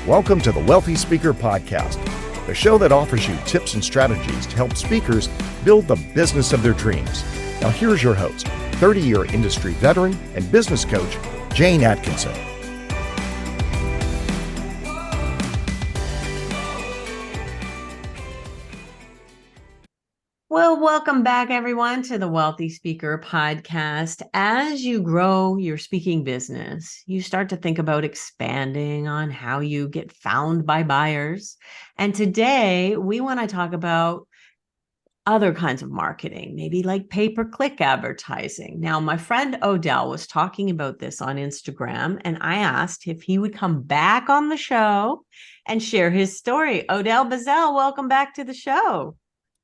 Welcome to the Wealthy Speaker Podcast, the show that offers you tips and strategies to help speakers build the business of their dreams. Now here's your host, 30-year industry veteran and business coach, Jane Atkinson. Well, welcome back, everyone, to the Wealthy Speaker Podcast. As you grow your speaking business, you start to think about expanding on how you get found by buyers. And today we want to talk about other kinds of marketing, maybe like pay-per-click advertising. Now, my friend Odell was talking about this on Instagram, and I asked if he would come back on the show and share his story. Odell Bizzell, welcome back to the show.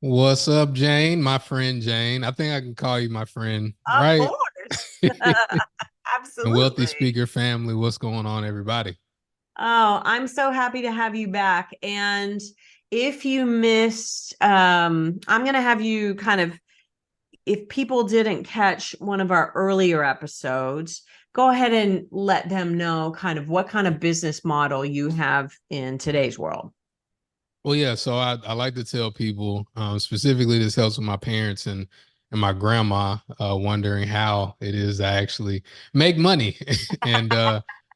What's up, Jane? My friend Jane. I think I can call you my friend, Of right? course. The Wealthy Absolutely. Speaker family. What's going on, everybody? Oh, I'm so happy to have you back. And if you missed, I'm going to have you if people didn't catch one of our earlier episodes, go ahead and let them know kind of what kind of business model you have in today's world. Well, yeah. So I like to tell people, specifically, this helps with my parents and my grandma, wondering how it is I actually make money. And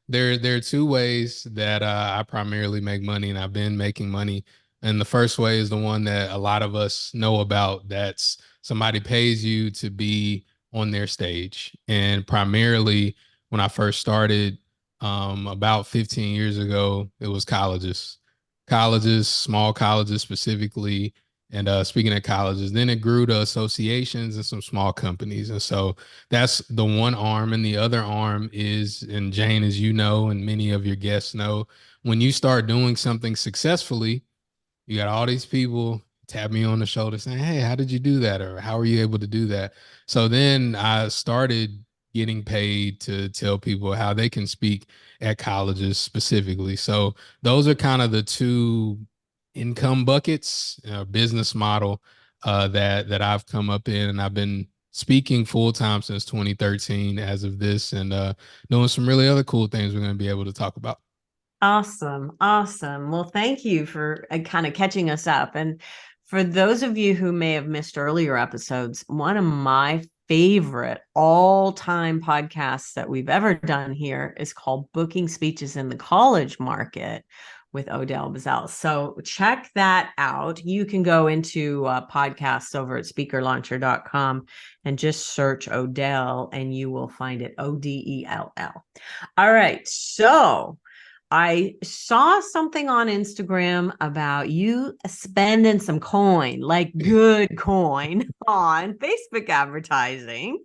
there are two ways that I primarily make money, and I've been making money. And the first way is the one that a lot of us know about. That's somebody pays you to be on their stage. And primarily, when I first started, about 15 years ago, it was colleges, small colleges specifically. And speaking of colleges, then it grew to associations and some small companies. And so that's the one arm. And the other arm is, and Jane, as you know, and many of your guests know, when you start doing something successfully, you got all these people tap me on the shoulder saying, "Hey, how did you do that?" Or "How are you able to do that?" So then I started getting paid to tell people how they can speak at colleges specifically. So those are kind of the two income buckets, business model that I've come up in, and I've been speaking full time since 2013 as of this, and doing some really other cool things we're going to be able to talk about. Awesome. Awesome. Well, thank you for kind of catching us up. And for those of you who may have missed earlier episodes, one of my favorite all-time podcasts that we've ever done here is called Booking Speeches in the College Market with Odell Bizzell. So check that out. You can go into podcasts over at speakerlauncher.com and just search Odell and you will find it, Odell. All right. So I saw something on Instagram about you spending some coin, like good coin, on Facebook advertising.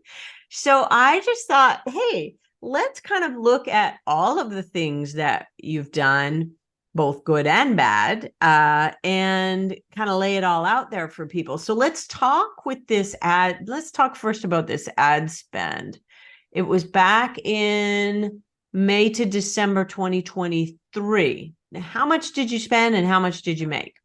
So I just thought, hey, let's kind of look at all of the things that you've done, both good and bad, and kind of lay it all out there for people. So let's talk with this ad. Let's talk first about this ad spend. It was back in May to December 2023. Now, how much did you spend and how much did you make?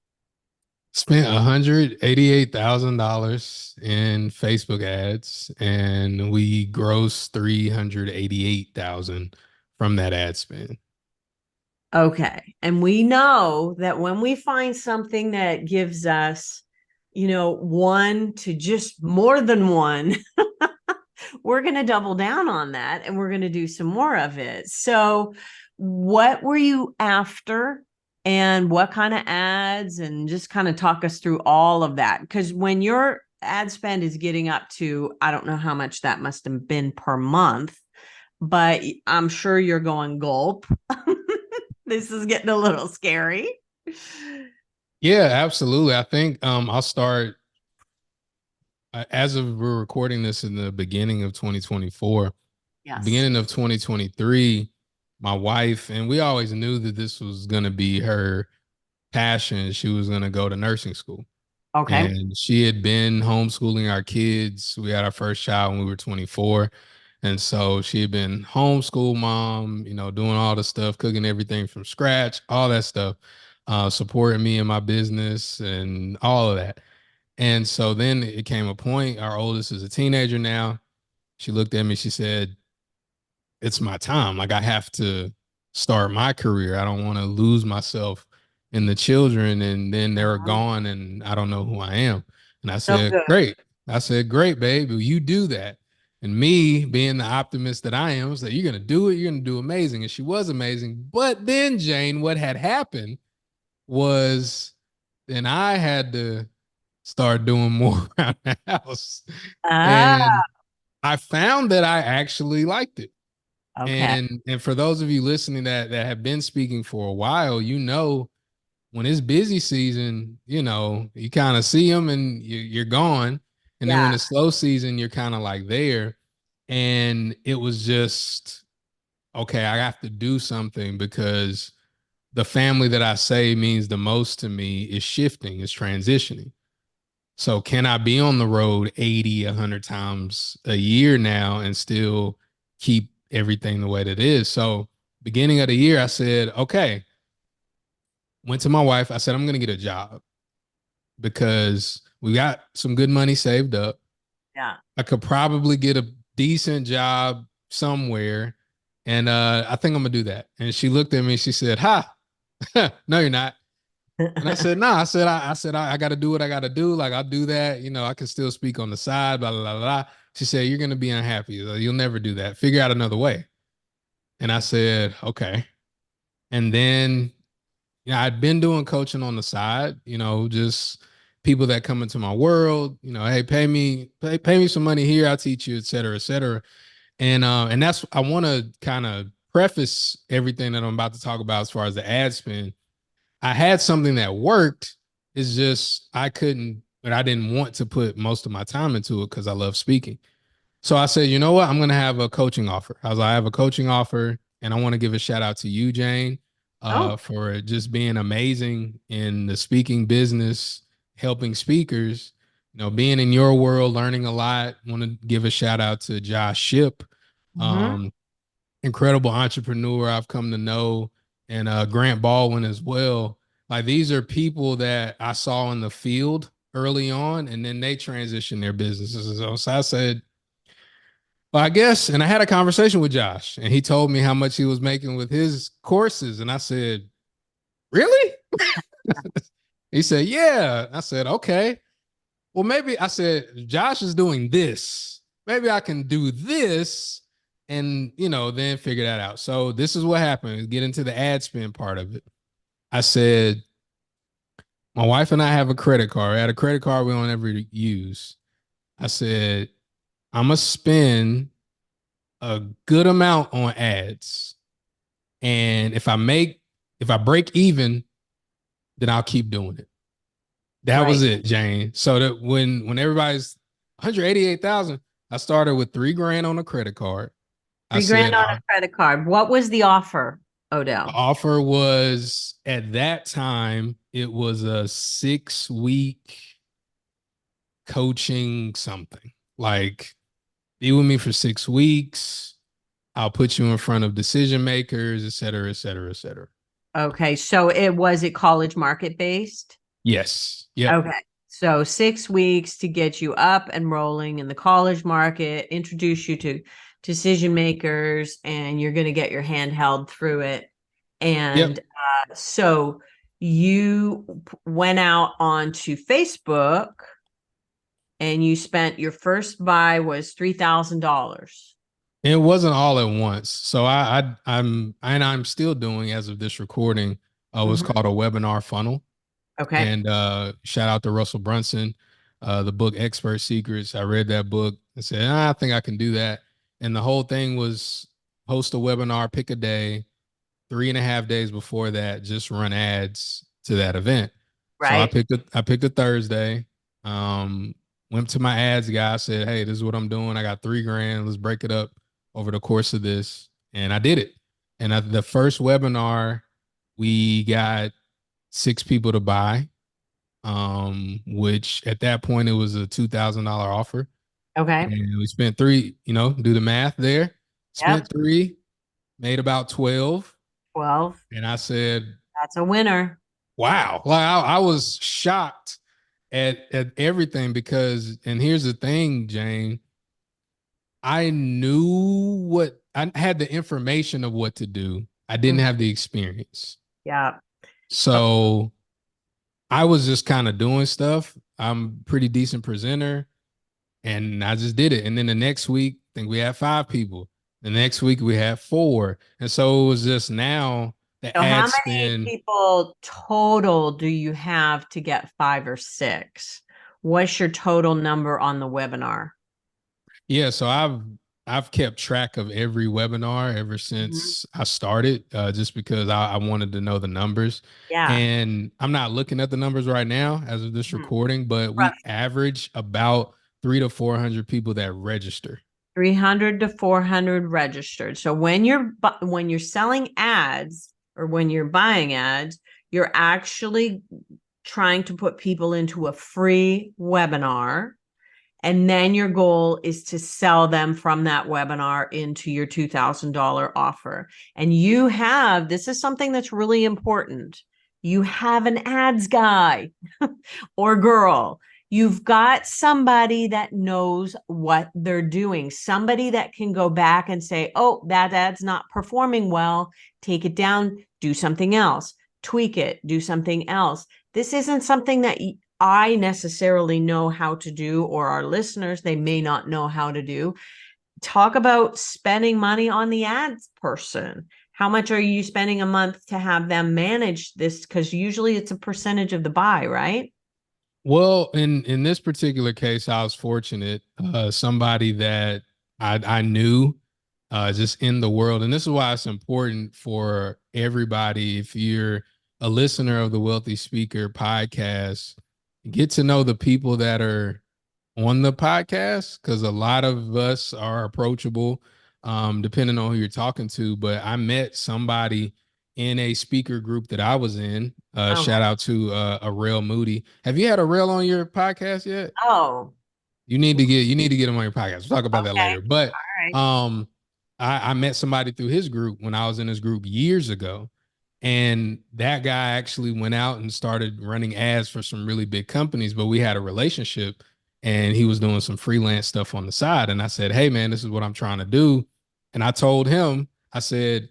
Spent $188,000 in Facebook ads, and we grossed 388,000 from that ad spend. Okay. And we know that when we find something that gives us, one to just more than one, we're going to double down on that and we're going to do some more of it. So what were you after and what kind of ads, and just kind of talk us through all of that? Because when your ad spend is getting up to, I don't know how much that must have been per month, but I'm sure you're going gulp. This is getting a little scary. Yeah, absolutely. I think I'll start as of we're recording this in the beginning of 2024. Yes. Beginning of 2023, my wife, and we always knew that this was going to be her passion. She was going to go to nursing school. Okay. And she had been homeschooling our kids. We had our first child when we were 24. And so she had been homeschool mom, doing all the stuff, cooking everything from scratch, all that stuff, supporting me in my business and all of that. And so then it came a point, our oldest is a teenager now. She looked at me, she said, "It's my time. Like, I have to start my career. I don't want to lose myself in the children and then they're Uh-huh. gone and I don't know who I am. And I So said, good. great. I said, great, babe. You do that. And me being the optimist that I am, was like, you're going to do it. You're going to do amazing. And she was amazing. But then, Jane, what had happened was then I had to start doing more around the house. Ah, And I found that I actually liked it. okay. And for those of you listening that have been speaking for a while, you know, when it's busy season, you know, you kind of see them and you're gone. And then when Yeah. it's slow season, you're kind of like there. And it was just, okay, I have to do something because the family that I say means the most to me is shifting, is transitioning. So can I be on the road 80, 100 times a year now and still keep everything the way that it is? So beginning of the year, I said, okay, went to my wife. I said, I'm going to get a job because we got some good money saved up. Yeah. I could probably get a decent job somewhere. And I think I'm going to do that. And she looked at me. She said, ha, no, you're not. And I said, nah, I got to do what I got to do. Like, I'll do that. You know, I can still speak on the side, blah, blah, blah, blah. She said, you're going to be unhappy. You'll never do that. Figure out another way. And I said, okay. And then, yeah, I'd been doing coaching on the side, you know, just people that come into my world, you know, hey, pay me some money here. I'll teach you, et cetera, et cetera. And that's, I want to kind of preface everything that I'm about to talk about as far as the ad spend. I had something that worked. It's just I couldn't, but I didn't want to put most of my time into it because I love speaking. So I said, you know what? I'm going to have a coaching offer. I was like, I have a coaching offer, and I want to give a shout out to you, Jane, Oh. for just being amazing in the speaking business, helping speakers. You know, being in your world, learning a lot. Want to give a shout out to Josh Ship, Hmm. um, incredible entrepreneur I've come to know, and Grant Baldwin as well. Like these are people that I saw in the field early on, and then they transitioned their businesses. So I said, well, I guess, and I had a conversation with Josh, and he told me how much he was making with his courses, and I said, really? He said, yeah. I said, okay. Well, maybe I said, Josh is doing this. Maybe I can do this and, you know, then figure that out. So this is what happened. Get into the ad spend part of it. I said, my wife and I have a credit card. I had a credit card we don't ever use. I said, I'm going to spend a good amount on ads. And if I break even, then I'll keep doing it. That was Right. it, Jane. So that when everybody's 188,000, I started with 3 grand on a credit card. I 3 grand said on a credit card. What was the offer, the Odell? offer was at that time, it was a 6 week coaching something. Like be with me for 6 weeks. I'll put you in front of decision makers, et cetera, et cetera, et cetera. Okay. So it college market based? Yes. Yep. Okay. So 6 weeks to get you up and rolling in the college market, introduce you to decision makers, and you're going to get your hand held through it. Yep. And so you went out onto Facebook and you spent your first buy was $3,000. It wasn't all at once. So I'm still doing as of this recording, what's Mhm. called a webinar funnel. Okay. And shout out to Russell Brunson, the book Expert Secrets. I read that book and said, I think I can do that. And the whole thing was host a webinar, pick a day, 3.5 days before that, just run ads to that event. So Right. I picked a Thursday. Went to my ads guy, said, hey, this is what I'm doing. I got 3 grand. Let's break it up over the course of this. And I did it. And the first webinar, we got 6 people to buy, which at that point it was a $2,000 offer. Okay. And we spent three, you know, do the math there. Yep. Spent three, made about 12. 12. And I said, That's a winner. wow. Like I was shocked at everything because, and here's the thing, Jane, I knew what I had the information of what to do. I didn't Mm. have the experience. Yeah. So I was just kind of doing stuff. I'm a pretty decent presenter, and I just did it. And then the next week, I think we had 5 people. The next week we had 4. And so it was just now the So how ad many spend. people total do you have to get 5 or 6? What's your total number on the webinar? Yeah, so I've kept track of every webinar ever Mhm. since I started, just because I wanted to know the numbers. Yeah. And I'm not looking at the numbers right now as of this Mhm. recording, but we average about 300 to 400 people that register. 300 to 400 registered. So when you're selling ads or when you're buying ads, you're actually trying to put people into a free webinar. And then your goal is to sell them from that webinar into your $2,000 offer. And this is something that's really important. You have an ads guy or girl. You've got somebody that knows what they're doing, somebody that can go back and say, oh, that ad's not performing well. Take it down, do something else, tweak it, do something else. This isn't something that I necessarily know how to do, or our listeners, they may not know how to do. Talk about spending money on the ads person. How much are you spending a month to have them manage this? Because usually it's a percentage of the buy, right? Well, in this particular case, I was fortunate. Somebody that I knew, just in the world, and this is why it's important for everybody. If you're a listener of the Wealthy Speaker podcast, get to know the people that are on the podcast, because a lot of us are approachable, depending on who you're talking to. But I met somebody in a speaker group that I was in. Oh, Shout out to a Rail Moody. Have you had a Rail on your podcast yet? oh, You need to get him on your podcast. We'll talk about that okay. later. But All right. um, I met somebody through his group when I was in his group years ago. And that guy actually went out and started running ads for some really big companies, but we had a relationship, and he was doing some freelance stuff on the side. And I said, hey, man, this is what I'm trying to do. And I told him, I said,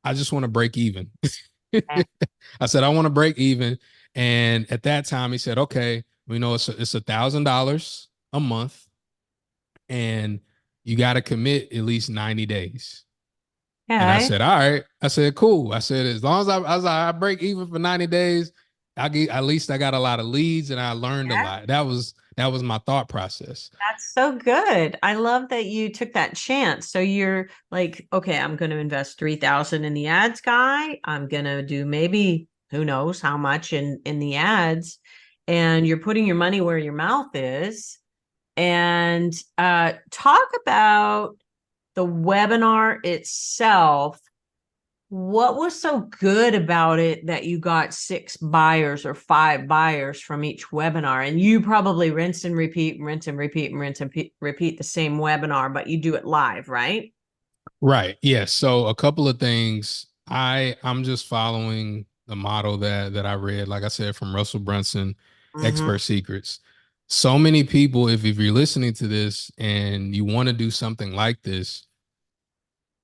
I just want to break even. Okay. I said, I want to break even. And at that time, he said, okay, we know it's $1,000 a month, and you got to commit at least 90 days. And I Okay. said, all right. I said, cool. I said, as long as I break even for 90 days, at least I got a lot of leads and I learned a Yeah, lot. That was my thought process. that's so good. I love that you took that chance. So you're like, okay, I'm going to invest 3,000 in the ads guy. I'm going to do maybe who knows how much in the ads, and you're putting your money where your mouth is. And talk about the webinar itself. What was so good about it that you got 6 buyers or 5 buyers from each webinar? And you probably rinse and repeat, rinse and repeat, and rinse and repeat the same webinar, but you do it live, right? Right. Yes. So a couple of things. I'm just following the model that I read, like I said, from Russell Brunson, Mm-hmm. Expert Secrets. So many people, if you're listening to this and you want to do something like this,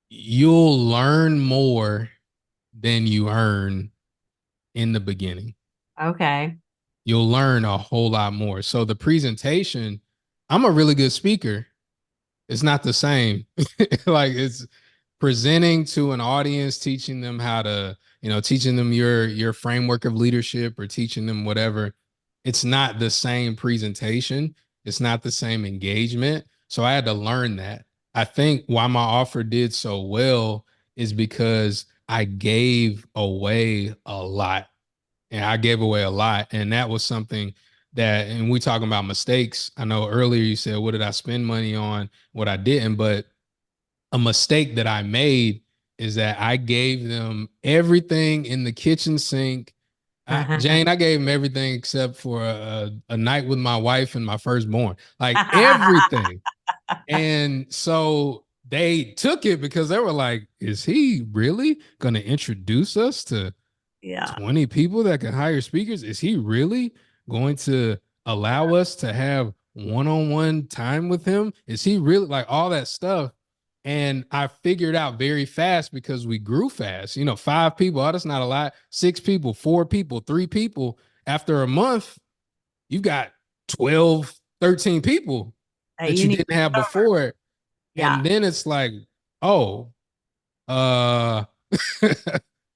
you'll learn more than you earn in the beginning. Okay. You'll learn a whole lot more. So the presentation, I'm a really good speaker. It's not the same. Like, it's presenting to an audience, teaching them how to, teaching them your framework of leadership, or teaching them whatever. It's not the same presentation. It's not the same engagement. So I had to learn that. I think why my offer did so well is because I gave away a lot, and I gave away a lot. And that was something that, and we talking about mistakes. I know earlier you said, what did I spend money on? What I didn't, but a mistake that I made is that I gave them everything in the kitchen sink. Jane, I gave them everything except for a night with my wife and my firstborn, like everything. And so they took it because they were like, is he really going to introduce us to Yeah. 20 people that can hire speakers? Is he really going to allow us to have one-on-one time with him? Is he really, like, all that stuff? And I figured out very fast because we grew fast. 5 people, oh, that's not a lot. 6 people, 4 people, 3 people. After a month, you've got 12, 13 people that that you you need. didn't have before. Yeah. And then it's like, oh, uh, And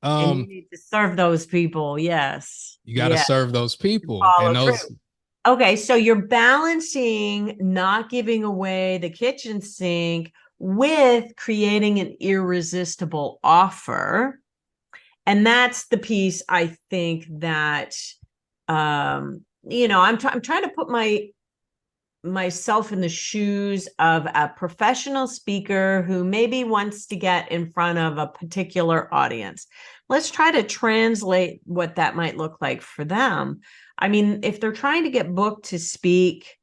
you um, need to serve those people. Yes. you got to Yeah. serve those people. Follow And through. those, Okay, so you're balancing not giving away the kitchen sink with creating an irresistible offer. And that's the piece I think that I'm trying to put myself in the shoes of a professional speaker who maybe wants to get in front of a particular audience. Let's try to translate what that might look like for them. I mean, if they're trying to get booked to speak,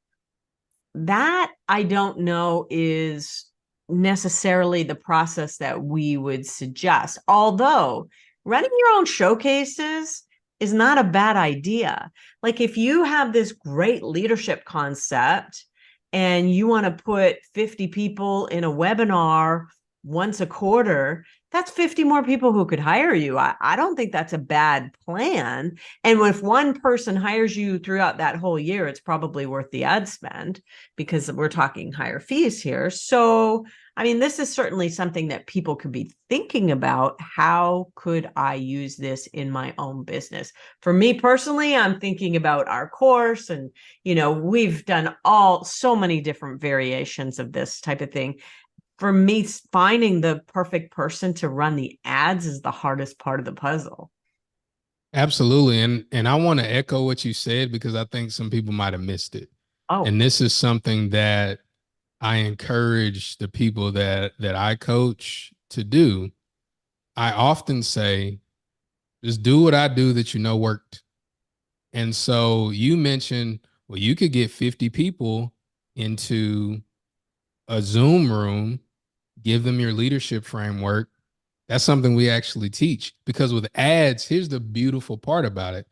that I don't know is necessarily the process that we would suggest. Although running your own showcases is not a bad idea. Like if you have this great leadership concept and you want to put 50 people in a webinar once a quarter, that's 50 more people who could hire you. I don't think that's a bad plan. And if one person hires you throughout that whole year, it's probably worth the ad spend because we're talking higher fees here. So, I mean, this is certainly something that people could be thinking about. How could I use this in my own business? For me personally, I'm thinking about our course, and, we've done so many different variations of this type of thing. For me, finding the perfect person to run the ads is the hardest part of the puzzle. absolutely. And I want to echo what you said because I think some people might have missed it. Oh, And this is something that I encourage the people that I coach to do. I often say, just do what I do that you know worked. And so you mentioned, well, you could get 50 people into a Zoom room, give them your leadership framework. That's something we actually teach because with ads, here's the beautiful part about it.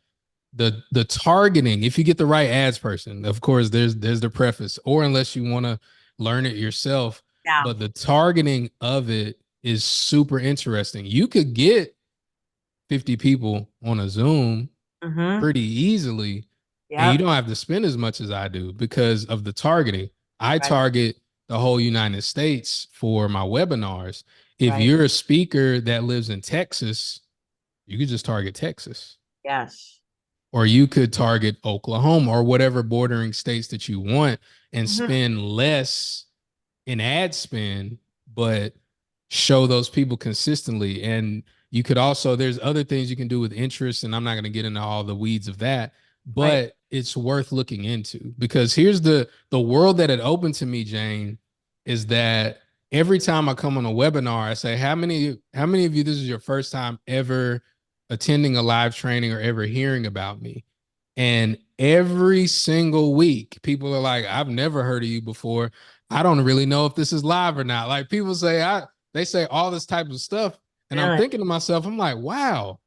The targeting, if you get the right ads person, of course, there's the preface, or unless you want to learn it yourself, yeah. but the targeting of it is super interesting. You could get 50 people on a Zoom Mm-hmm. pretty easily, and you Yep. don't have to spend as much as I do because of the targeting. I Right. target the whole United States for my webinars. If Right. you're a speaker that lives in Texas, you could just target Texas, Yes. or you could target Oklahoma or whatever bordering states that you want and Mm-hmm. spend less in ad spend, but show those people consistently. And you could also, there's other things you can do with interest, and I'm not going to get into all the weeds of that, Right. but it's worth looking into because here's the world that it opened to me, Jane, is that every time I come on a webinar, I say, how many of you, this is your first time ever attending a live training or ever hearing about me? And every single week, people are like, I've never heard of you before. I don't really know if this is live or not. Like people say, they say all this type of stuff. And I'm Really? thinking to myself, I'm like, wow,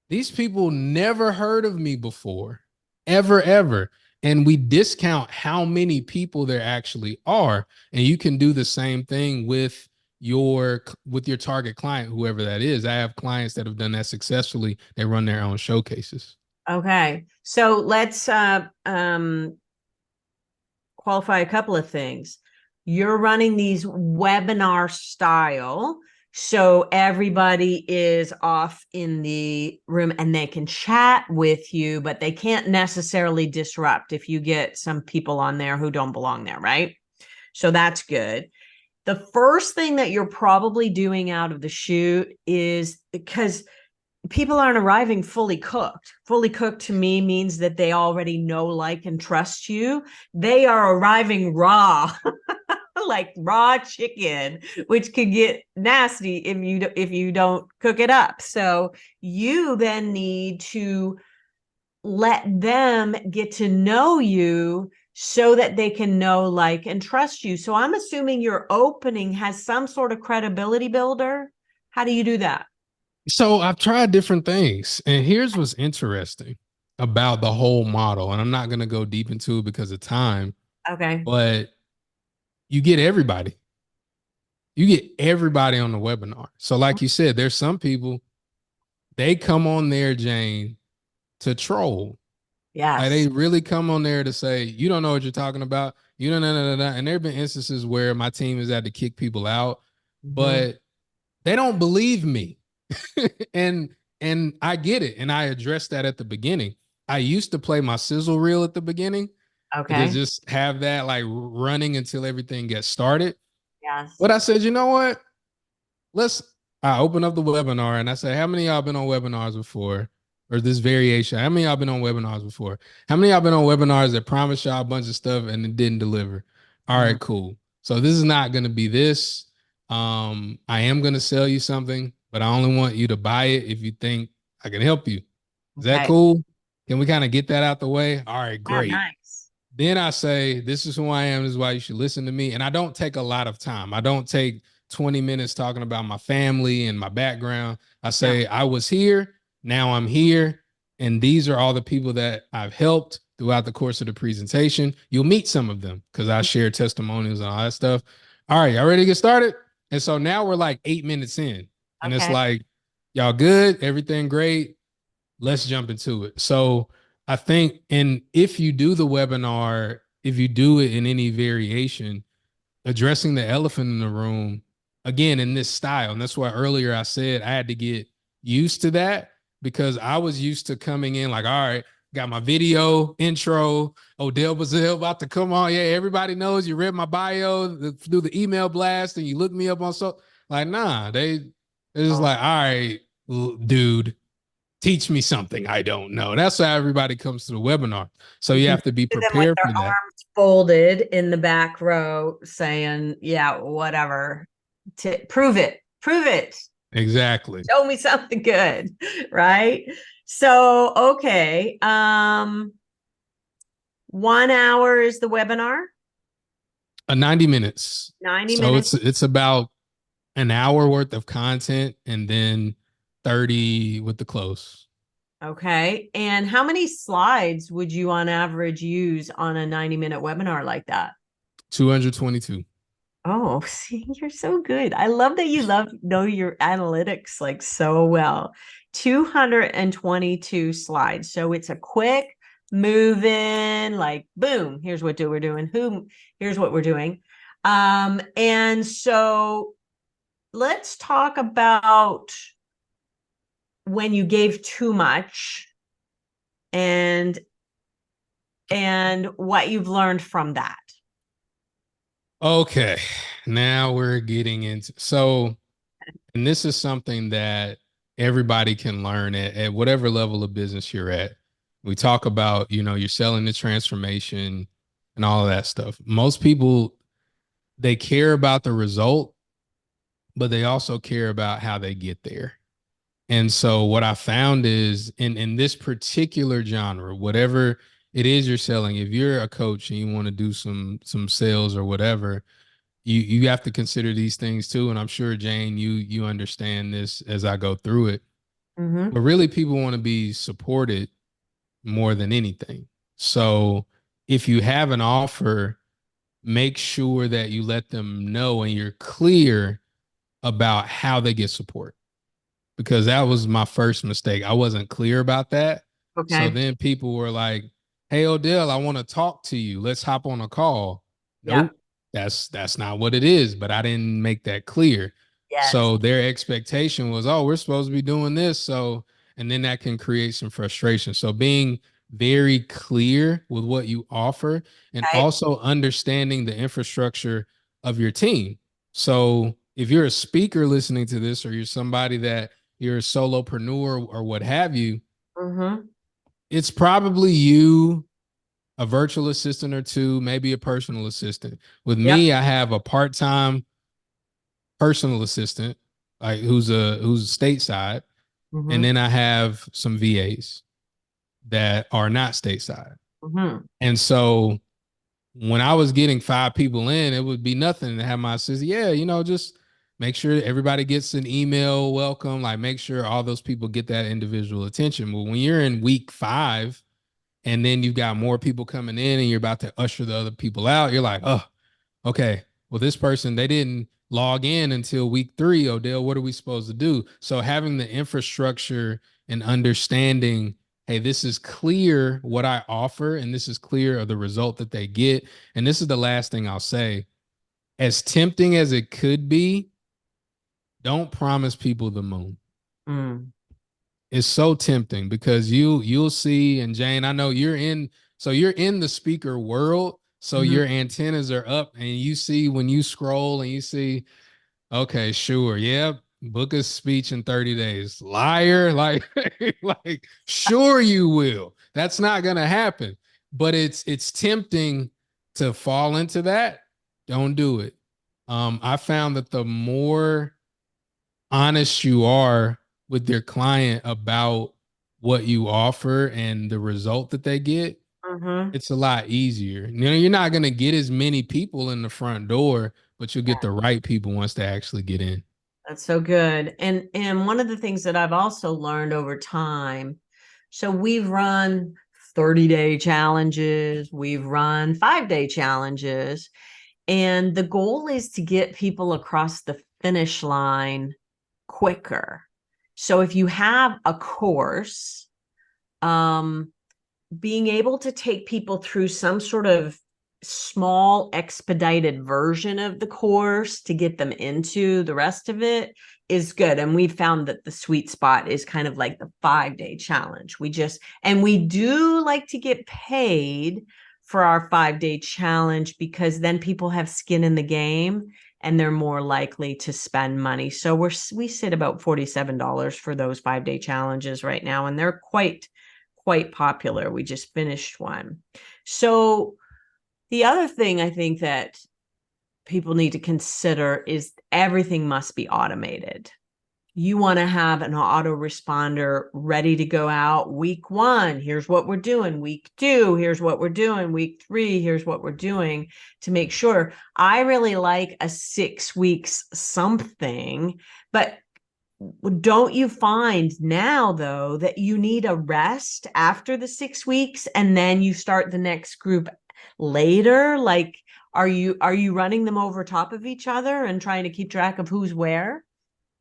these people never heard of me before, ever, ever. And we discount how many people there actually are. And you can do the same thing with your target client, whoever that is. I have clients that have done that successfully. They run their own showcases. Okay. So let's qualify a couple of things. You're running these webinar style, so everybody is off in the room and they can chat with you, but they can't necessarily disrupt if you get some people on there who don't belong there, right? So that's good. The first thing that you're probably doing out of the chute is because people aren't arriving fully cooked. Fully cooked to me means that they already know, like, and trust you. They are arriving raw, like raw chicken, which can get nasty if you don't cook it up. So you then need to let them get to know you so that they can know, like, and trust you. So I'm assuming your opening has some sort of credibility builder. How do you do that? So I've tried different things. And here's what's interesting about the whole model. And I'm not going to go deep into it because of time, Okay. but you get everybody. you get everybody on the webinar. So like you said, there's some people, they come on there, Jane, to troll. Like Yes. they really come on there to say, you don't know what you're talking about. You don't know. And there have been instances where my team has had to kick people out, Mm-hmm. but they don't believe me. and and I get it. And I addressed that at the beginning. I used to play my sizzle reel at the beginning to Okay. just have that like running until everything gets started. Yes. But I said, you know what? let's I open up the webinar and I say, how many of y'all been on webinars before? Or this variation. How many of y'all been on webinars before? How many of y'all been on webinars that promised y'all a bunch of stuff and it didn't deliver? All Mhm. right, cool. So this is not gonna be this. I am gonna sell you something, but I only want you to buy it if you think I can help you. Is that Okay. cool? Can we kind of get that out the way? All right, Yeah, great. nice. Then I say, this is who I am. This is why you should listen to me. And I don't take a lot of time. I don't take 20 minutes talking about my family and my background. I Yeah. say, I was here. Now I'm here. And these are all the people that I've helped throughout the course of the presentation. You'll meet some of them because I share testimonials and all that stuff. All right, y'all ready to get started? And so now we're like 8 minutes in. And it's Okay. like, y'all good? Everything great? Let's jump into it. So I think, and if you do the webinar, if you do it in any variation, addressing the elephant in the room again in this style. And that's why earlier I said I had to get used to that because I was used to coming in like, all right, got my video intro, Odell Bizzell about to come on. Yeah, everybody knows you read my bio through the email blast and you look me up on so like, nah, they're just Oh. like, all right, dude, teach me something I don't know. That's how everybody comes to the webinar. So you Mhm. have to be Them with prepared their for that. arms folded in the back row saying, yeah, whatever. Prove it. Prove it. Exactly. Show me something good. Right. So, okay. 1 hour is the webinar, 90 minutes. 90 So minutes. it's about an hour worth of content and then 30 with the close. Okay. And how many slides would you on average use on a 90-minute webinar like that? 222. Oh, see, you're so good. I love that you know your analytics like so well. 222 slides. So it's a quick move in, like boom, here's what we're doing. Here's what we're doing. And so let's talk about when you gave too much and what you've learned from that. Okay. Now we're getting into and this is something that everybody can learn at whatever level of business you're at. We talk about, you're selling the transformation and all of that stuff. Most people, they care about the result, but they also care about how they get there. And so what I found is in this particular genre, whatever it is you're selling, if you're a coach and you want to do some sales or whatever, you have to consider these things too. And I'm sure Jane, you understand this as I go through it. Mm-hmm. But really people want to be supported more than anything. So if you have an offer, make sure that you let them know and you're clear about how they get support because that was my first mistake. I wasn't clear about that. So Okay. then people were like, "Hey Odell, I want to talk to you. Let's hop on a call." Yeah. Nope. That's not what it is, but I didn't make that clear. Yes. So their expectation was, "Oh, we're supposed to be doing this." So and then that can create some frustration. So being very clear with what you offer and Okay. also understanding the infrastructure of your team. So if you're a speaker listening to this or you're somebody that you're a solopreneur or what have you, Mm-hmm. it's probably you, a virtual assistant or two, maybe a personal assistant. With Yep. me, I have a part-time personal assistant, like who's stateside, and Mm-hmm. then I have some VAs that are not stateside. Mm-hmm. And so when I was getting 5 people in, it would be nothing to have my assistant. Yeah, just make sure everybody gets an email welcome, like make sure all those people get that individual attention. But when you're in week 5 and then you've got more people coming in and you're about to usher the other people out, you're like, oh, okay, well, this person, they didn't log in until week 3. Odell, what are we supposed to do? So having the infrastructure and understanding, hey, this is clear what I offer, and this is clear of the result that they get. And this is the last thing I'll say. As tempting as it could be, don't promise people the moon. Mm. It's so tempting because you'll see, and Jane, I know you're in the speaker world, so Mhm. your antennas are up, and you see when you scroll and you see, okay, sure, yeah, book a speech in 30 days. Liar, like like sure you will. That's not gonna happen. But it's tempting to fall into that. Don't do it. I found that the more honest you are with your client about what you offer and the result that they get, Mhm. it's a lot easier. You know, you're not going to get as many people in the front door, but you'll get the right people once they actually get in. That's so good. And one of the things that I've also learned over time, so we've run 30-day challenges, we've run 5-day challenges, and the goal is to get people across the finish line quicker. So if you have a course, um, being able to take people through some sort of small expedited version of the course to get them into the rest of it is good. And we found that the sweet spot is kind of like the 5-day challenge. And we do like to get paid for our 5-day challenge because then people have skin in the game and they're more likely to spend money. So we sit about $47 for those 5-day challenges right now, and they're quite popular. We just finished one. So the other thing I think that people need to consider is everything must be automated. You want to have an autoresponder ready to go out week 1. Here's what we're doing. Week 2, here's what we're doing. Week 3, here's what we're doing to make sure. I really like a 6 weeks something, but don't you find now though that you need a rest after the 6 weeks and then you start the next group later? Like, are you running them over top of each other and trying to keep track of who's where?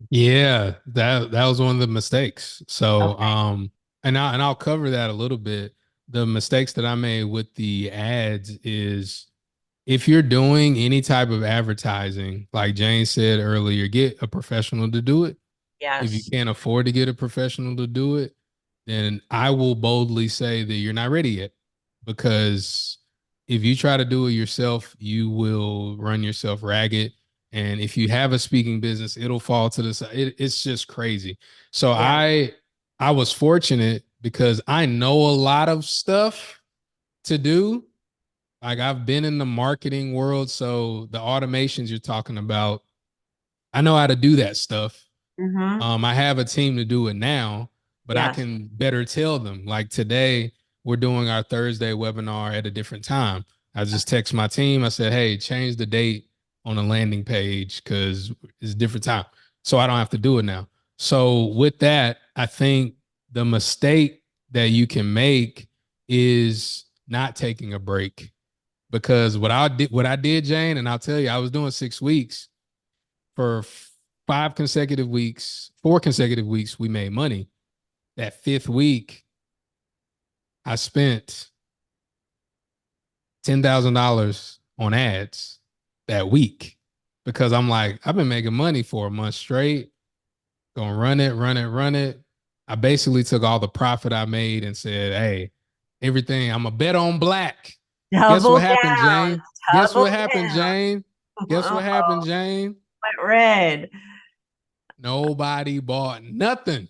Yeah, that was one of the mistakes. So, Okay. I'll cover that a little bit. The mistakes that I made with the ads is if you're doing any type of advertising, like Jane said earlier, get a professional to do it. If you Yes. can't afford to get a professional to do it, then I will boldly say that you're not ready yet. Because if you try to do it yourself, you will run yourself ragged. And if you have a speaking business, it'll fall to the side. It's just crazy. So Yeah. I was fortunate because I know a lot of stuff to do. Like I've been in the marketing world, so the automations you're talking about, I know how to do that stuff. Mm-hmm. I have a team to do it now, but I Yes. can better tell them. Like today, we're doing our Thursday webinar at a different time. I just text my team. I said, "Hey, change the date on the landing page because it's a different time, so I don't have to do it now." So with that, I think the mistake that you can make is not taking a break because what I did, Jane, and I'll tell you, I was doing 6 weeks for 4 consecutive weeks, we made money. That fifth week, I spent $10,000 on ads that week because I'm like, I've been making money for a month straight, gonna run it, run it, run it. I basically took all the profit I made and said, hey, everything, I'm a bet on black. Guess what Double happened, down. Jane? Guess Double what happened, down. Jane? Guess what happened, Oh, Jane? went red. Nobody bought nothing.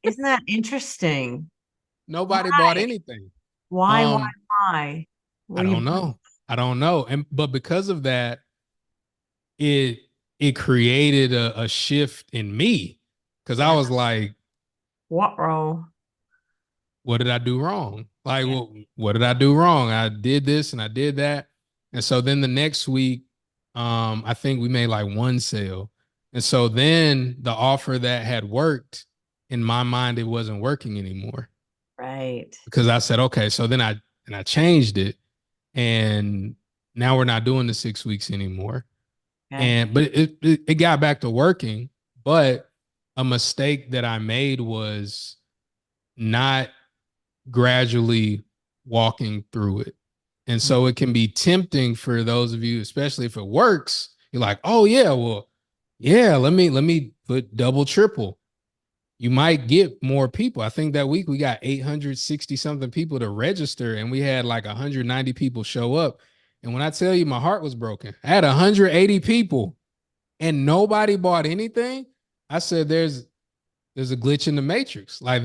Isn't that interesting? Nobody bought Why? anything. Why? Why? Um, Why? I Were you? don't know. I don't know. And but because of that, it it created a shift in me because I Yeah. was like, What role? what did I do wrong? Like, Yeah. what did I do wrong? I did this and I did that. And so then the next week, I think we made like one sale. And so then the offer that had worked, in my mind, it wasn't working anymore Right. because I said, okay, so then I changed it. And now we're not doing the 6 weeks anymore. Yeah. But it got back to working. But a mistake that I made was not gradually walking through it. And so it can be tempting for those of you, especially if it works. You're like, oh yeah, well, yeah, let me put double, triple. You might get more people. I think that week we got 860 something people to register, and we had like 190 people show up. And when I tell you my heart was broken, I had 180 people and nobody bought anything. I said, there's a glitch in the matrix. Like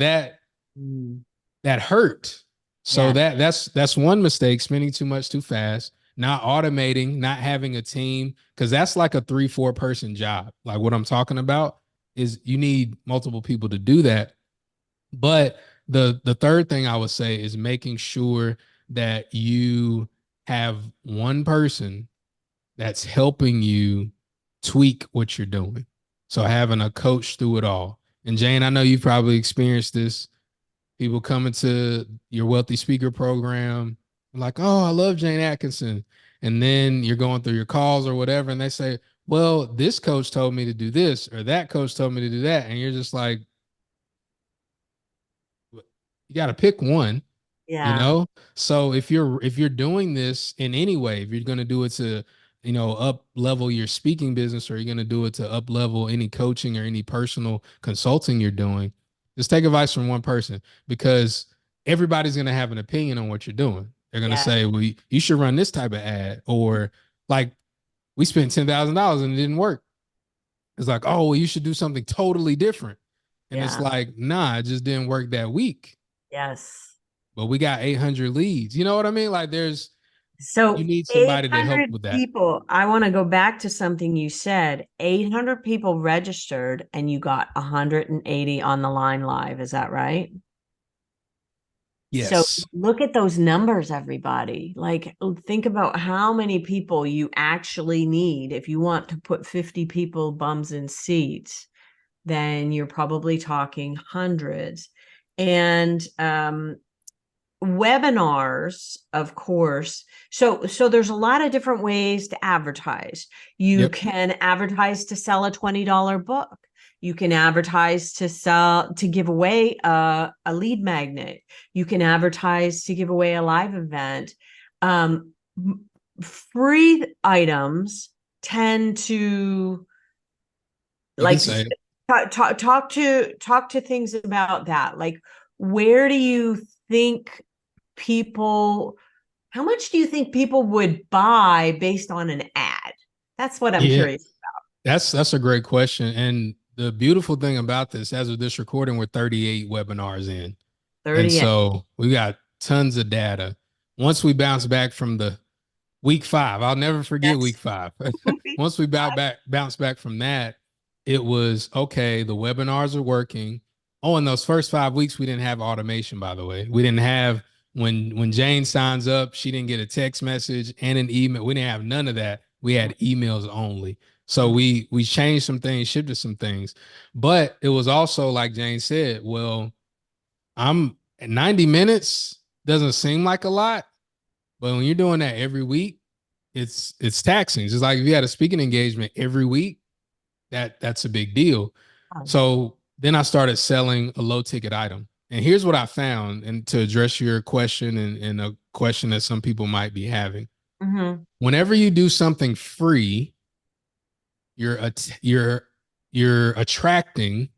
Mm. that hurt. So Yeah. that's one mistake, spending too much too fast, not automating, not having a team, because that's like a 3-4 person job. Like what I'm talking about is you need multiple people to do that. But the third thing I would say is making sure that you have one person that's helping you tweak what you're doing. So having a coach through it all. And Jane, I know you've probably experienced this. People coming to your wealthy speaker program, like, oh, I love Jane Atkinson. And then you're going through your calls or whatever, and they say, well, this coach told me to do this, or that coach told me to do that. And you're just like, you got to pick one, you Yeah. know? So if you're doing this in any way, if you're going to do it to, up level your speaking business, or you're going to do it to up level any coaching or any personal consulting you're doing, just take advice from one person, because everybody's going to have an opinion on what you're doing. They're going to Yeah. say, well, you should run this type of ad, or like we spent $10,000 and it didn't work. It's like, oh, well, you should do something totally different. And it's Yeah. like, nah, it just didn't work that week, Yes. but we got 800 leads. You know what I mean? Like you So need somebody to help 800 with that. people, I want to go back to something you said. 800 people registered and you got 180 on the line live. Is that right? So Yes. look at those numbers, everybody. Like, think about how many people you actually need. If you want to put 50 people bums in seats, then you're probably talking hundreds. And webinars, of course. So there's a lot of different ways to advertise. You Yep. can advertise to sell a $20 book. You can advertise to give away a lead magnet. You can advertise to give away a live event. Free items tend to, You can like, say it. talk to things about that. Like, where do you think people, how much do you think people would buy based on an ad? That's what I'm Yeah. curious. That's a great question. And the beautiful thing about this, as of this recording, we're 38 webinars in. And 30. so we got tons of data. Once we bounce back from the week 5, I'll never forget week Yes. 5. Once we bounce back from that, it was okay. The webinars are working. Oh, in those first 5 weeks, we didn't have automation, by the way. We didn't have, when Jane signs up, she didn't get a text message and an email. We didn't have none of that. We had emails only. So we changed some things, shifted some things. But it was also like Jane said, well, I'm 90 minutes doesn't seem like a lot, but when you're doing that every week, it's taxing. It's just like if you had a speaking engagement every week, that's a big deal. So then I started selling a low ticket item. And here's what I found, and to address your question and a question that some people might be having. Mm-hmm. Whenever you do something free, you're attracting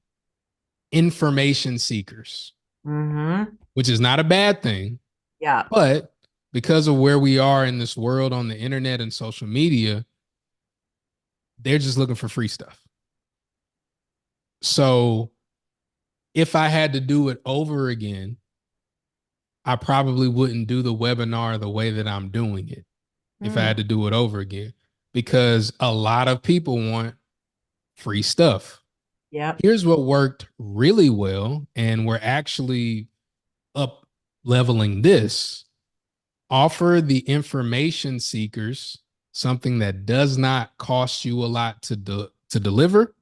information seekers, Mm-hmm. which is not a bad thing. Yeah. But because of where we are in this world on the internet and social media, they're just looking for free stuff. So if I had to do it over again, I probably wouldn't do the webinar the way that I'm doing it if I had to do it over again, because a lot of people want free stuff. Yep. Here's what worked really well, and we're actually up leveling this. Offer the information seekers something that does not cost you a lot to deliver.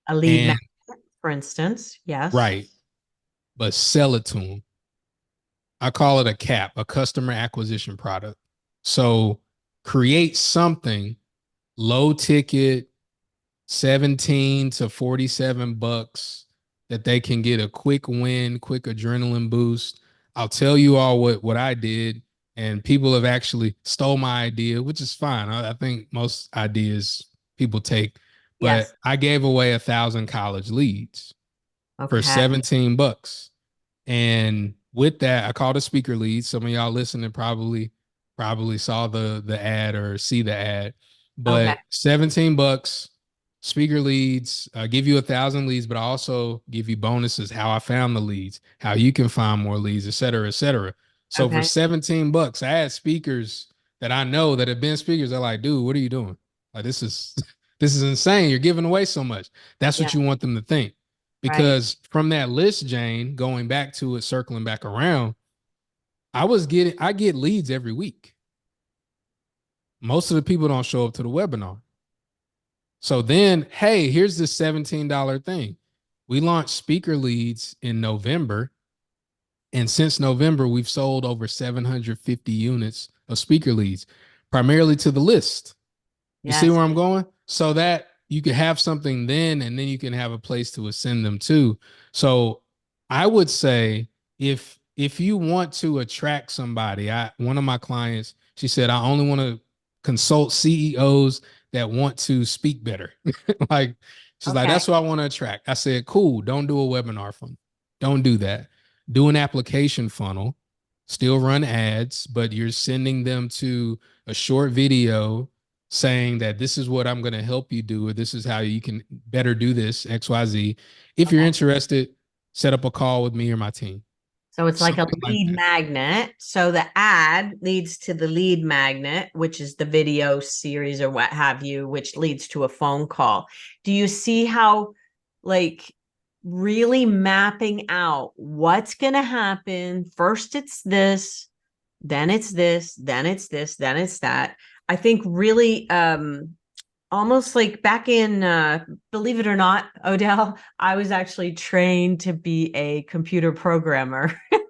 A lead And magnet, for instance. Yes. right, but sell it to them. I call it a CAP, a customer acquisition product. So create something low ticket, 17 to 47 bucks that they can get a quick win, quick adrenaline boost. I'll tell you all what I did, and people have actually stole my idea, which is fine. I think most ideas people take, Yes. but I gave away 1,000 college leads for Okay. 17 bucks. And with that, I called a speaker lead. Some of y'all listening probably saw the ad or see the ad. Okay. But 17 bucks, speaker leads, give you 1,000 leads, but I also give you bonuses, how I found the leads, how you can find more leads, et cetera, et cetera. So for Okay. 17 bucks, I had speakers that I know that have been speakers. They're like, dude, what are you doing? Like, this is this is insane. You're giving away so much. That's Yeah. what you want them to think. Right. Because from that list, Jane, going back to it, circling back around, I get leads every week. Most of the people don't show up to the webinar. So then, hey, here's this $17 thing. We launched speaker leads in November. And since November, we've sold over 750 units of speaker leads, primarily to the list. You see Yes. where I'm going? So that you can have something then, and then you can have a place to ascend them to. So I would say if you want to attract somebody, one of my clients, she said, I only want to consult CEOs that want to speak better. Like she's like, Okay. that's what I want to attract. I said, cool, don't do a webinar funnel. Don't do that. Do an application funnel, still run ads, but you're sending them to a short video saying that this is what I'm going to help you do, or this is how you can better do this, XYZ. If you're Okay. interested, set up a call with me or my team. So it's like a Something like lead that. magnet. So the ad leads to the lead magnet, which is the video series or what have you, which leads to a phone call. Do you see how, like, really mapping out what's going to happen? First, it's this, then it's this, then it's this, then it's that. I think really almost like back in believe it or not, Odell, I was actually trained to be a computer programmer. Oh,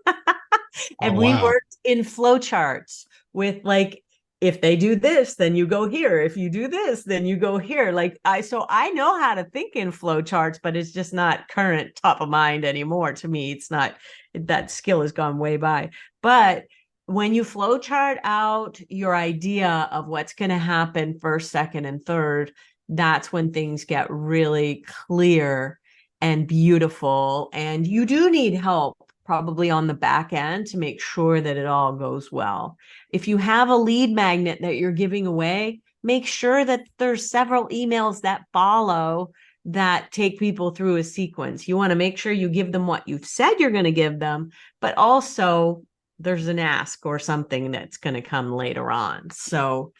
And we wow. worked in flowcharts with, like, if they do this, then you go here. If you do this, then you go here. Like, so I know how to think in flowcharts, but it's just not current top of mind anymore. To me, it's not, that skill has gone way by. But when you flowchart out your idea of what's going to happen first, second, and third, that's when things get really clear and beautiful. And you do need help probably on the back end to make sure that it all goes well. If you have a lead magnet that you're giving away, make sure that there's several emails that follow that take people through a sequence. You want to make sure you give them what you've said you're going to give them, but also there's an ask or something that's going to come later on. So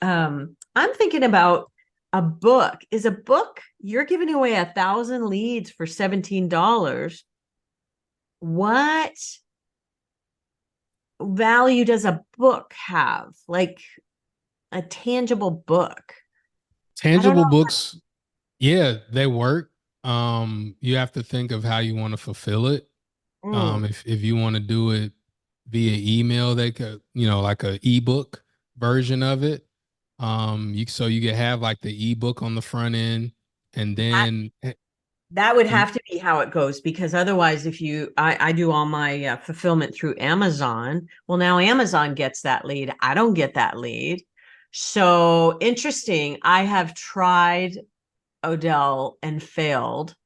I'm thinking about a book. Is a book, you're giving away 1,000 leads for $17. What value does a book have? Like a tangible book? I don't Tangible books, yeah, they work. You have to think of how you want to fulfill it. know. If you want to do it via email, they could, like a ebook version of it. You could have like the ebook on the front end, and That then that would and have to be how it goes, because otherwise, if I do all my fulfillment through Amazon, well, now Amazon gets that lead. I don't get that lead. So interesting. I have tried, Odell, and failed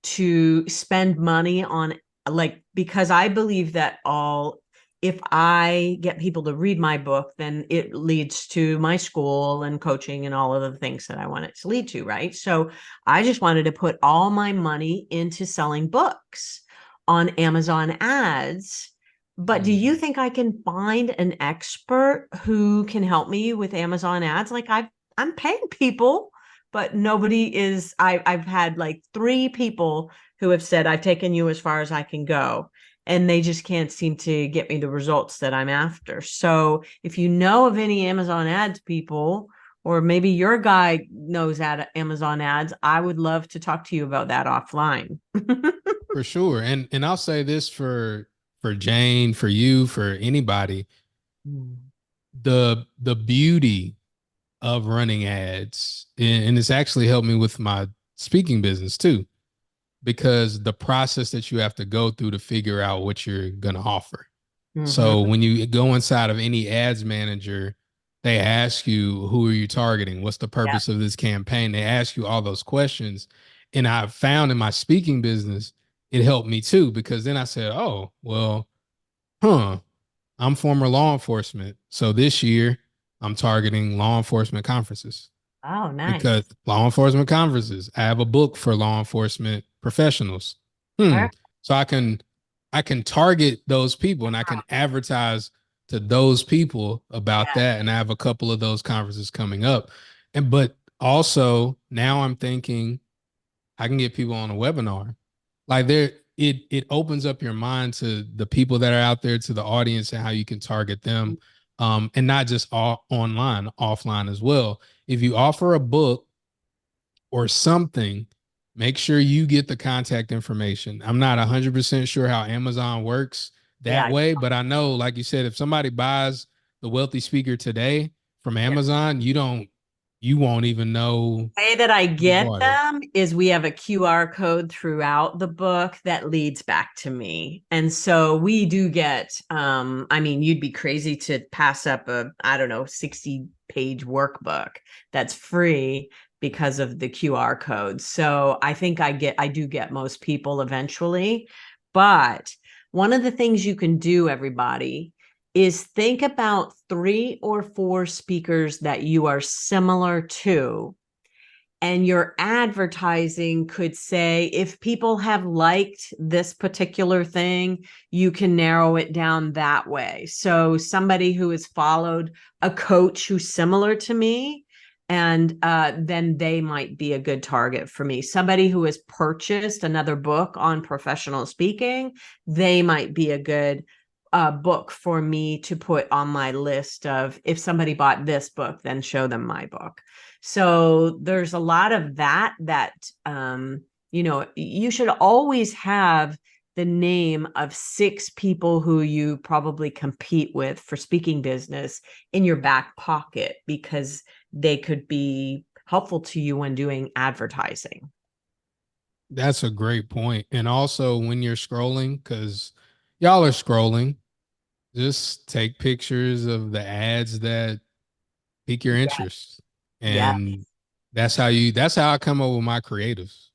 to spend money on, like, because I believe that all, if I get people to read my book, then it leads to my school and coaching and all of the things that I want it to lead to, right? So I just wanted to put all my money into selling books on Amazon ads. But do you think I can find an expert who can help me with Amazon ads? Like, I'm paying people, but nobody is. I've had like 3 people who have said, I've taken you as far as I can go, and they just can't seem to get me the results that I'm after. So if you know of any Amazon ads people, or maybe your guy knows Amazon ads, I would love to talk to you about that offline. for sure. And I'll say this for Jane, for you, for anybody, the beauty of running ads. And it's actually helped me with my speaking business too, because the process that you have to go through to figure out what you're going to offer. So Mm-hmm. when you go inside of any ads manager, they ask you, who are you targeting? What's the Yeah. purpose of this campaign? They ask you all those questions. And I found in my speaking business, it helped me too, because then I said, oh, well, huh, I'm former law enforcement. So this year I'm targeting law enforcement conferences, Oh, nice. because law enforcement conferences, I have a book for law enforcement professionals. Hmm. Perfect. So I can target those people and I can advertise to those people about Yeah. that. And I have a couple of those conferences coming up. And but also now I'm thinking I can get people on a webinar. Like it opens up your mind to the people that are out there, to the audience, and how you can target them. And not just all online, offline as well. If you offer a book or something, make sure you get the contact information. I'm not 100% sure how Amazon works that Yeah. way, but I know, like you said, if somebody buys the Wealthy Speaker today from Yeah. Amazon, you won't even know Way that I who get bought it. them is we have a QR code throughout the book that leads back to me. And so we do get, I mean, you'd be crazy to pass up a, I don't know, 60-page workbook that's free because of the QR code. So I think I do get most people eventually. But one of the things you can do, everybody, is think about 3 or 4 speakers that you are similar to, and your advertising could say, if people have liked this particular thing, you can narrow it down that way. So somebody who has followed a coach who's similar to me, and then they might be a good target for me. Somebody who has purchased another book on professional speaking, they might be a good book for me to put on my list of, if somebody bought this book, then show them my book. So there's a lot of that you should always have the name of 6 people who you probably compete with for speaking business in your back pocket, because they could be helpful to you when doing advertising. That's a great point. And also when you're scrolling, because y'all are scrolling, just take pictures of the ads that pique your Yeah. interest. Yeah. And that's how I come up with my creatives.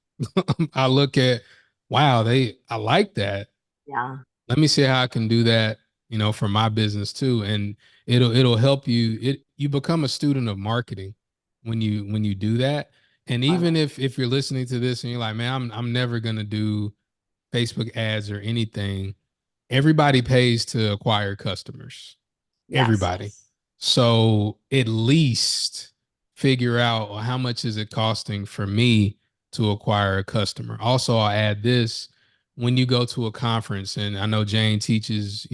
I look at, wow, I like that. Yeah. Let me see how I can do that, for my business too. And it'll help you become a student of marketing when you do that. And Love even it. if you're listening to this and you're like, man, I'm never gonna do Facebook ads or anything, everybody pays to acquire customers. Yes. Everybody. So at least figure out, well, how much is it costing for me to acquire a customer. Also, I'll add this: when you go to a conference, and I know Jane teaches,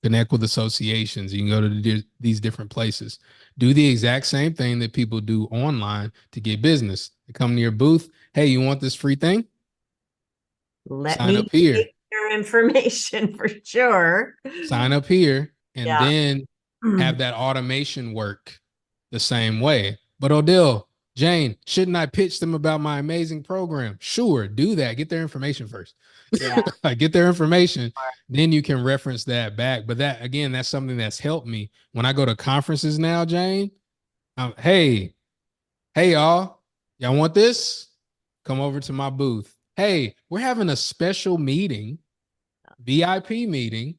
connect with associations. You can go to these different places. Do the exact same thing that people do online to get business. They come to your booth. Hey, you want this free thing? Let Sign up me here. take your information for sure. Sign up here, and Yeah. then have that automation work the same way. But Odell, Jane, shouldn't I pitch them about my amazing program? Sure, do that. Get their information first. Yeah. Like, get their information, then you can reference that back. But that, again, that's something that's helped me when I go to conferences now, Jane. Hey, hey, y'all want this? Come over to my booth. Hey, we're having a special meeting, VIP meeting,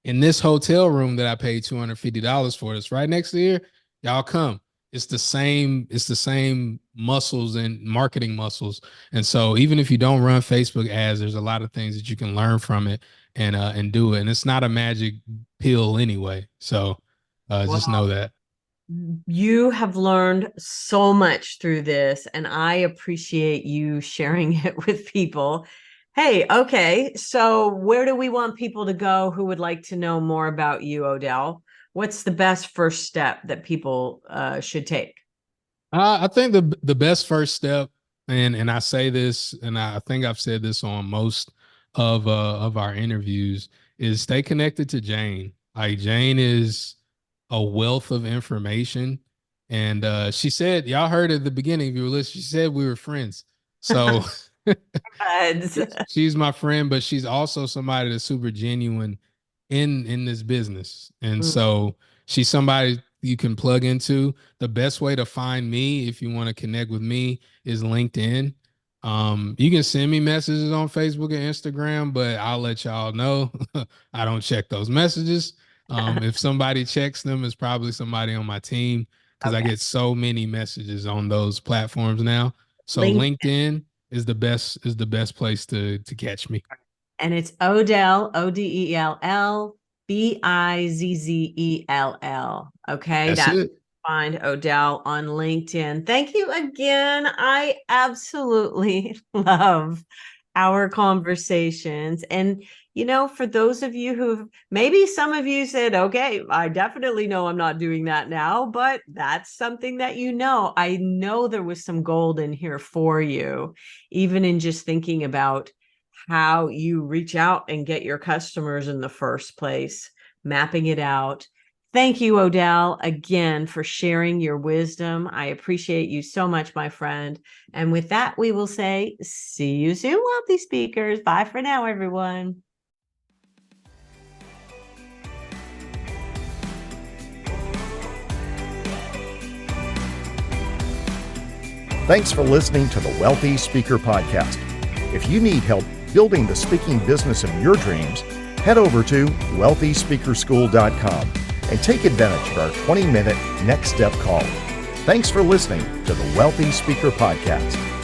in this hotel room that I paid $250 for. It's right next to here. Y'all come. It's the same muscles and marketing muscles. And so even if you don't run Facebook ads, there's a lot of things that you can learn from it and do it. And it's not a magic pill anyway. So just Well, know that. you have learned so much through this, and I appreciate you sharing it with people. Hey, okay, so where do we want people to go who would like to know more about you, Odell? What's the best first step that people should take? I think the best first step, and I say this, and I think I've said this on most of our interviews, is stay connected to Jane. Like, Jane is a wealth of information. And she said, y'all heard at the beginning, if you were listening, she said we were friends. So she's my friend, but she's also somebody that's super genuine in this business. And so she's somebody you can plug into. The best way to find me, if you want to connect with me, is LinkedIn. You can send me messages on Facebook and Instagram, but I'll let y'all know I don't check those messages. If somebody checks them, it's probably somebody on my team, because I get so many messages on those platforms now. So LinkedIn is the best place to catch me. And it's Odell, Odell, Bizzell. Okay. That's it. Find Odell on LinkedIn. Thank you again. I absolutely love our conversations. And, for those of you who maybe some of you said, okay, I definitely know I'm not doing that now, but that's something that I know there was some gold in here for you, even in just thinking about how you reach out and get your customers in the first place, mapping it out. Thank you, Odell, again, for sharing your wisdom. I appreciate you so much, my friend. And with that, we will say, see you soon, wealthy speakers. Bye for now, everyone. Thanks for listening to the Wealthy Speaker Podcast. If you need help building the speaking business of your dreams, head over to wealthyspeakerschool.com and take advantage of our 20-minute next step call. Thanks for listening to the Wealthy Speaker Podcast.